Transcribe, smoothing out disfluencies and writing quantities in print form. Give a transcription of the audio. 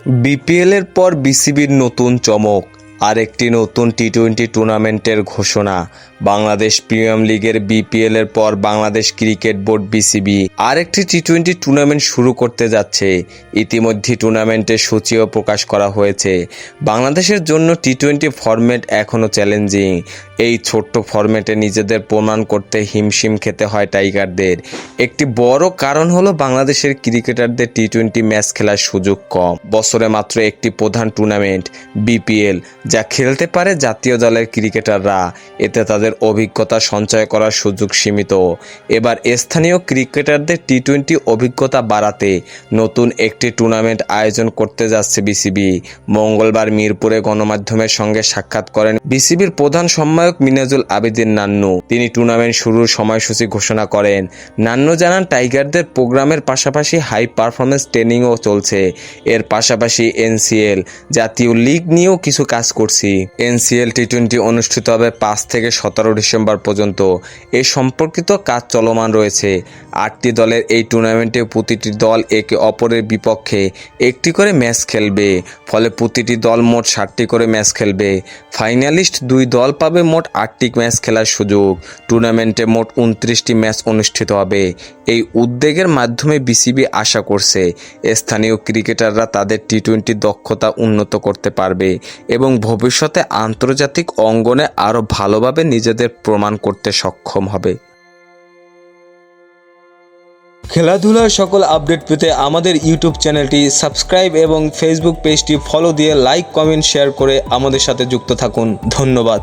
বিপিএলের পর বিসিবির নতুন চমক, আরেকটি নতুন টি-20 টুর্নামেন্টের ঘোষণা। বাংলাদেশ প্রিমিয়ার লিগের বিপিএলের পর বাংলাদেশ ক্রিকেট বোর্ড বিসিবি আরেকটি টি-20 টুর্নামেন্ট শুরু করতে যাচ্ছে। ইতিমধ্যে টুর্নামেন্টের সূচিও প্রকাশ করা হয়েছে। বাংলাদেশের জন্য টি-20 ফরম্যাট এখনও চ্যালেঞ্জিং। এই ছোট্ট ফরম্যাটে নিজেদের প্রমাণ করতে হিমশিম খেতে হয় টাইগারদের। একটি বড় কারণ হলো বাংলাদেশের ক্রিকেটারদের টি-20 ম্যাচ খেলার সুযোগ কম। বছরে মাত্র একটি প্রধান টুর্নামেন্ট বিপিএল, যা খেলতে পারে জাতীয় দলের ক্রিকেটাররা। এতে তাদের অভিজ্ঞতা সঞ্চয় করার সুযোগ সীমিত। এবার স্থানীয় ক্রিকেটারদের টি-20 অভিজ্ঞতা বাড়াতে নতুন একটি টুর্নামেন্ট আয়োজন করতে যাচ্ছে বিসিবি। মঙ্গলবার মিরপুরে গণমাধ্যমের সঙ্গে সাক্ষাৎ করেন বিসিবির প্রধান সম্পাদক মিনাজুল আবেদিন নান্নু। তিনি টুর্নামেন্ট শুরুর সময়সূচি ঘোষণা করেন। নান্নু জানান, টাইগারদের প্রোগ্রামের পাশাপাশি হাই পারফরমেন্স ট্রেনিংও চলছে। এর পাশাপাশি এনসিএল জাতীয় লিগ নিয়েও কিছু কাজ করছি। এনসিএল টি-20 অনুষ্ঠিত হবে 5 থেকে 17 ডিসেম্বর পর্যন্ত। এ সম্পর্কিত কাজ চলমান রয়েছে। 8টি দলের এই টুর্নামেন্টে প্রতিটি দল একে অপরের বিপক্ষে একটি করে ম্যাচ খেলবে। ফলে প্রতিটি দল মোট 7টি করে ম্যাচ খেলবে। ফাইনালিস্ট 2 দল পাবে মোট 8টি ম্যাচ খেলার সুযোগ। টুর্নামেন্টে মোট 29টি ম্যাচ অনুষ্ঠিত হবে। এই উদ্যোগের মাধ্যমে বিসিবি আশা করছে স্থানীয় ক্রিকেটাররা তাদের টি-20 দক্ষতা উন্নত করতে পারবে এবং ভবিষ্যতে আন্তর্জাতিক অঙ্গনে আরও ভালোভাবে নিজেদের প্রমাণ করতে সক্ষম হবে। খেলাধুলার সকল আপডেট পেতে আমাদের ইউটিউব চ্যানেলটি সাবস্ক্রাইব এবং ফেসবুক পেজটি ফলো দিয়ে লাইক, কমেন্ট, শেয়ার করে আমাদের সাথে যুক্ত থাকুন। ধন্যবাদ।